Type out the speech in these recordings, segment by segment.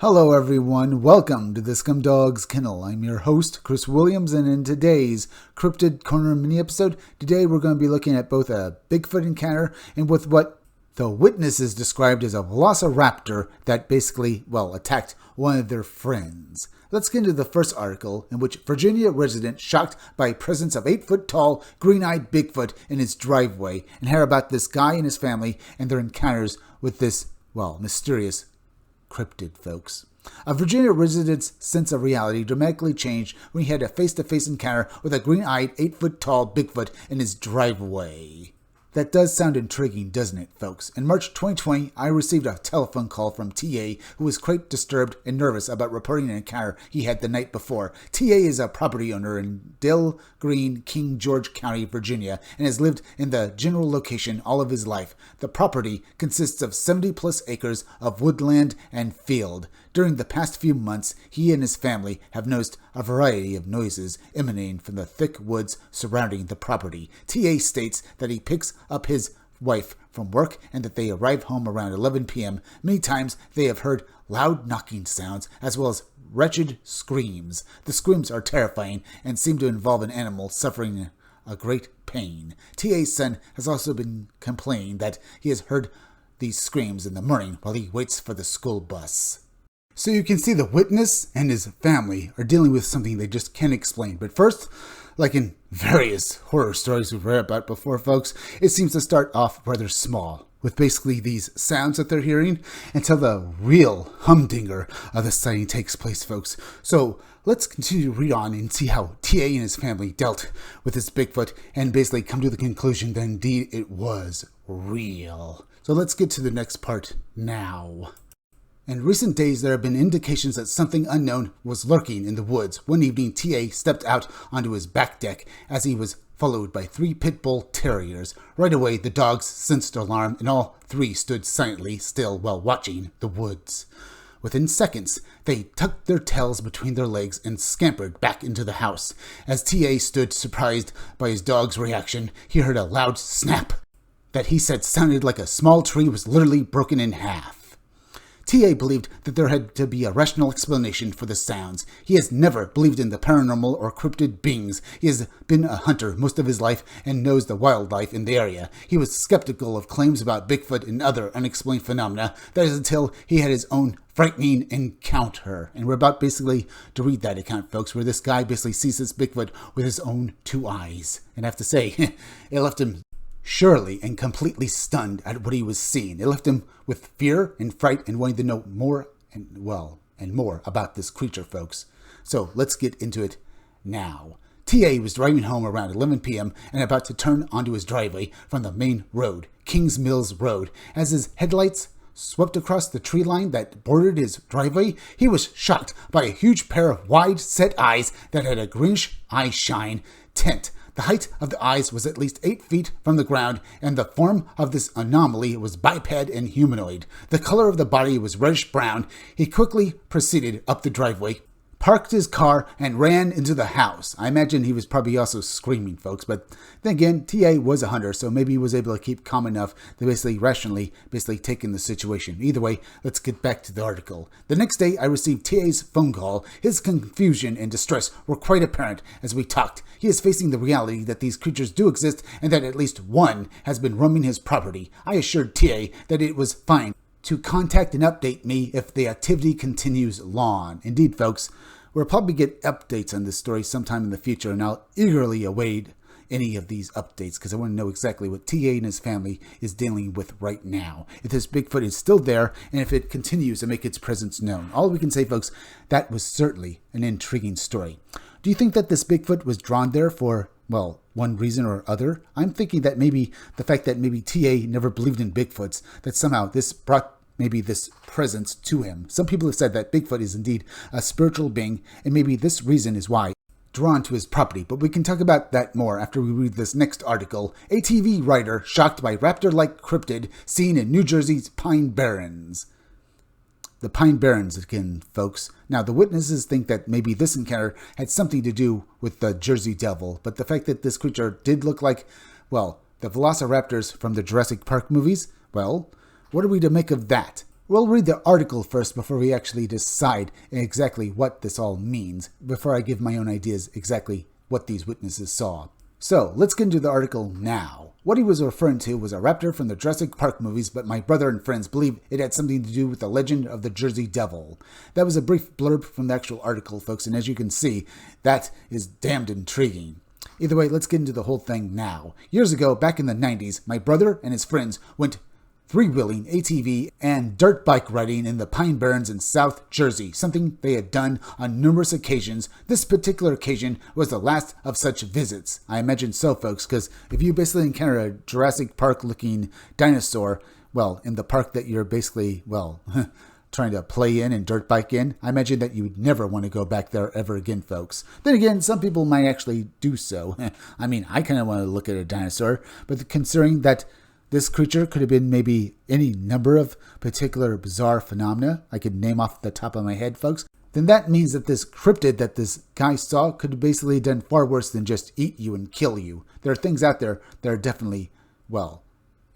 Hello everyone, welcome to the Scumdog's Kennel. I'm your host, Chris Williams, and in today's Cryptid Corner mini-episode, today we're going to be looking at both a Bigfoot encounter and with what the witnesses described as a velociraptor that basically, attacked one of their friends. Let's get into the first article, in which Virginia resident shocked by presence of 8-foot-tall, green-eyed Bigfoot in his driveway, and hear about this guy and his family and their encounters with this, mysterious cryptid, folks. A Virginia resident's sense of reality dramatically changed when he had a face-to-face encounter with a green-eyed, 8-foot-tall Bigfoot in his driveway. That does sound intriguing, doesn't it, folks? In March 2020, I received a telephone call from TA, who was quite disturbed and nervous about reporting an encounter he had the night before. TA is a property owner in Dill Green, King George County, Virginia, and has lived in the general location all of his life. The property consists of 70-plus acres of woodland and field. During the past few months, he and his family have noticed a variety of noises emanating from the thick woods surrounding the property. TA states that he picks up his wife from work and that they arrive home around 11 p.m. Many times they have heard loud knocking sounds as well as wretched screams. The screams are terrifying and seem to involve an animal suffering a great pain. TA's son has also been complaining that he has heard these screams in the morning while he waits for the school bus. So you can see the witness and his family are dealing with something they just can't explain. But first, like in various horror stories we've read about before, folks, it seems to start off rather small, with basically these sounds that they're hearing, until the real humdinger of the sighting takes place, folks. So let's continue to read on and see how TA and his family dealt with this Bigfoot and basically come to the conclusion that indeed it was real. So let's get to the next part now. In recent days, there have been indications that something unknown was lurking in the woods. One evening, TA stepped out onto his back deck as he was followed by 3 pit bull terriers. Right away, the dogs sensed alarm, and all 3 stood silently still while watching the woods. Within seconds, they tucked their tails between their legs and scampered back into the house. As TA stood surprised by his dog's reaction, he heard a loud snap that he said sounded like a small tree was literally broken in half. TA believed that there had to be a rational explanation for the sounds. He has never believed in the paranormal or cryptid beings. He has been a hunter most of his life and knows the wildlife in the area. He was skeptical of claims about Bigfoot and other unexplained phenomena. That is until he had his own frightening encounter. And we're about basically to read that account, folks, where this guy basically sees this Bigfoot with his own 2 eyes. And I have to say, it left him surely and completely stunned at what he was seeing. It left him with fear and fright and wanting to know more and more about this creature, folks. So let's get into it now. TA was driving home around 11 p.m. and about to turn onto his driveway from the main road, Kings Mills Road. As his headlights swept across the tree line that bordered his driveway, he was shocked by a huge pair of wide-set eyes that had a greenish eye shine tint. The height of the eyes was at least 8 feet from the ground, and the form of this anomaly was biped and humanoid. The color of the body was reddish-brown. He quickly proceeded up the driveway, parked his car, and ran into the house. I imagine he was probably also screaming, folks, but then again, TA was a hunter, so maybe he was able to keep calm enough to rationally take in the situation. Either way, let's get back to the article. The next day, I received TA's phone call. His confusion and distress were quite apparent as we talked. He is facing the reality that these creatures do exist and that at least one has been roaming his property. I assured TA that it was fine to contact and update me if the activity continues long. Indeed, folks, we'll probably get updates on this story sometime in the future, and I'll eagerly await any of these updates because I want to know exactly what TA and his family is dealing with right now. If this Bigfoot is still there, and if it continues to make its presence known. All we can say, folks, that was certainly an intriguing story. Do you think that this Bigfoot was drawn there for, one reason or other? I'm thinking that maybe the fact that maybe TA never believed in Bigfoots, that somehow this brought maybe this presence to him. Some people have said that Bigfoot is indeed a spiritual being, and maybe this reason is why drawn to his property. But we can talk about that more after we read this next article. A TV writer shocked by raptor-like cryptid seen in New Jersey's Pine Barrens. The Pine Barrens again, folks. Now, the witnesses think that maybe this encounter had something to do with the Jersey Devil, but the fact that this creature did look like, the velociraptors from the Jurassic Park movies, what are we to make of that? We'll read the article first before we actually decide exactly what this all means, before I give my own ideas exactly what these witnesses saw. So, let's get into the article now. What he was referring to was a raptor from the Jurassic Park movies, but my brother and friends believe it had something to do with the legend of the Jersey Devil. That was a brief blurb from the actual article, folks, and as you can see, that is damned intriguing. Either way, let's get into the whole thing now. Years ago, back in the 90s, my brother and his friends went three-wheeling, ATV, and dirt bike riding in the Pine Barrens in South Jersey, something they had done on numerous occasions. This particular occasion was the last of such visits. I imagine so, folks, because if you basically encounter a Jurassic Park-looking dinosaur, well, in the park that you're basically, well, trying to play in and dirt bike in, I imagine that you would never want to go back there ever again, folks. Then again, some people might actually do so. I mean, I kind of want to look at a dinosaur, but considering that this creature could have been maybe any number of particular bizarre phenomena I could name off the top of my head, folks, then that means that this cryptid that this guy saw could have basically done far worse than just eat you and kill you. There are things out there that are definitely, well,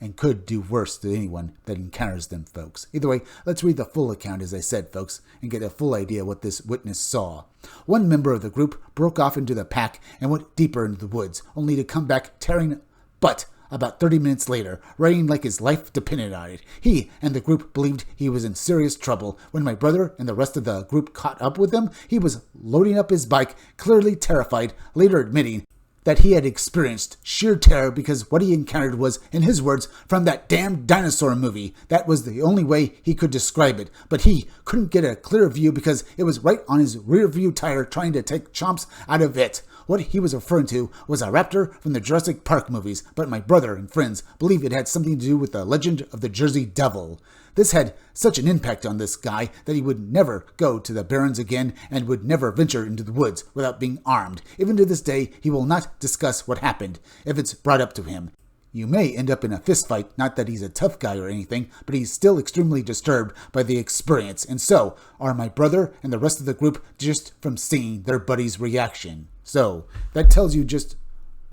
and could do worse to anyone that encounters them, folks. Either way, let's read the full account, as I said, folks, and get a full idea what this witness saw. One member of the group broke off into the pack and went deeper into the woods, only to come back tearing butt about 30 minutes later, riding like his life depended on it. He and the group believed he was in serious trouble. When my brother and the rest of the group caught up with him, he was loading up his bike, clearly terrified, later admitting that he had experienced sheer terror because what he encountered was, in his words, from that damned dinosaur movie. That was the only way he could describe it, but he couldn't get a clear view because it was right on his rear view tire trying to take chomps out of it. What he was referring to was a raptor from the Jurassic Park movies, but my brother and friends believe it had something to do with the legend of the Jersey Devil. This had such an impact on this guy that he would never go to the Barrens again and would never venture into the woods without being armed. Even to this day, he will not discuss what happened if it's brought up to him. You may end up in a fistfight, not that he's a tough guy or anything, but he's still extremely disturbed by the experience, and so are my brother and the rest of the group just from seeing their buddy's reaction. So, that tells you just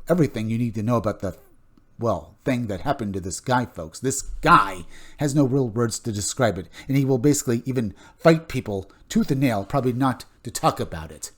everything you need to know about the, well, thing that happened to this guy, folks. This guy has no real words to describe it, and he will basically even fight people tooth and nail, probably not to talk about it.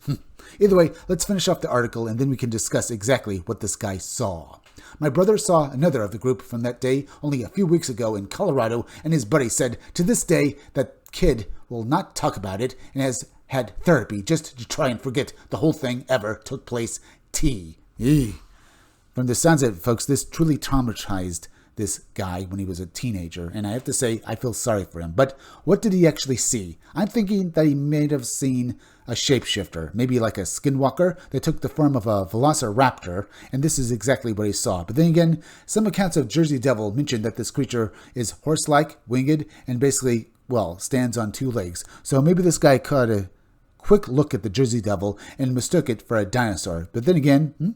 Either way, let's finish off the article, and then we can discuss exactly what this guy saw. My brother saw another of the group from that day only a few weeks ago in Colorado, and his buddy said to this day that kid will not talk about it and has had therapy just to try and forget the whole thing ever took place. From the sounds of it, folks, this truly traumatized this guy when he was a teenager, and I have to say, I feel sorry for him. But what did he actually see? I'm thinking that he may have seen a shapeshifter, maybe like a skinwalker that took the form of a velociraptor, and this is exactly what he saw. But then again, some accounts of Jersey Devil mention that this creature is horse-like, winged, and basically, well, stands on two legs. So maybe this guy caught a quick look at the Jersey Devil and mistook it for a dinosaur. But then again,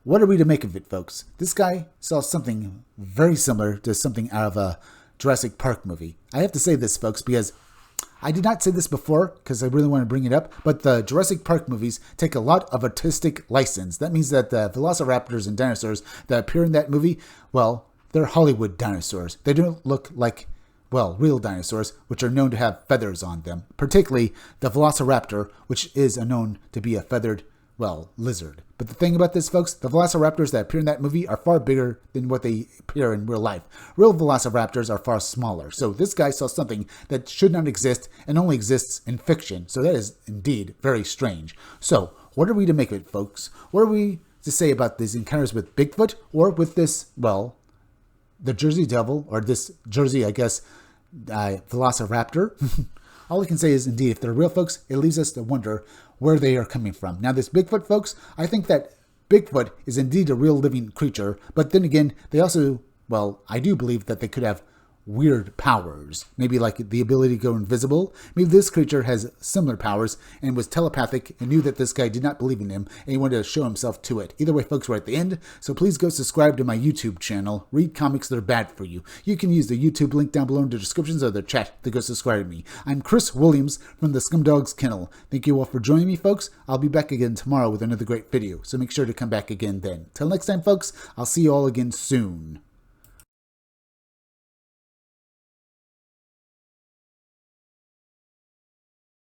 what are we to make of it, folks? This guy saw something very similar to something out of a Jurassic Park movie. I have to say this, folks, because I did not say this before because I really want to bring it up, but the Jurassic Park movies take a lot of artistic license. That means that the velociraptors and dinosaurs that appear in that movie, well, they're Hollywood dinosaurs. They don't look like, well, real dinosaurs, which are known to have feathers on them, particularly the velociraptor, which is known to be a feathered, well, lizard. But the thing about this, folks, the velociraptors that appear in that movie are far bigger than what they appear in real life. Real velociraptors are far smaller. So this guy saw something that should not exist and only exists in fiction. So that is indeed very strange. So what are we to make of it, folks? What are we to say about these encounters with Bigfoot or with this, well, the Jersey Devil, or this Jersey, I guess, velociraptor? All I can say is, indeed, if they're real, folks, it leaves us to wonder where they are coming from. Now, this Bigfoot, folks, I think that Bigfoot is indeed a real living creature, but then again, they also, well, I do believe that they could have weird powers. Maybe like the ability to go invisible. Maybe this creature has similar powers and was telepathic and knew that this guy did not believe in him and he wanted to show himself to it. Either way, folks, we're at the end, so please go subscribe to my YouTube channel. Read comics that are bad for you. You can use the YouTube link down below in the descriptions or the chat to go subscribe to me. I'm Chris Williams from the Scumdogs Kennel. Thank you all for joining me, folks. I'll be back again tomorrow with another great video, so make sure to come back again then. Till next time, folks, I'll see you all again soon.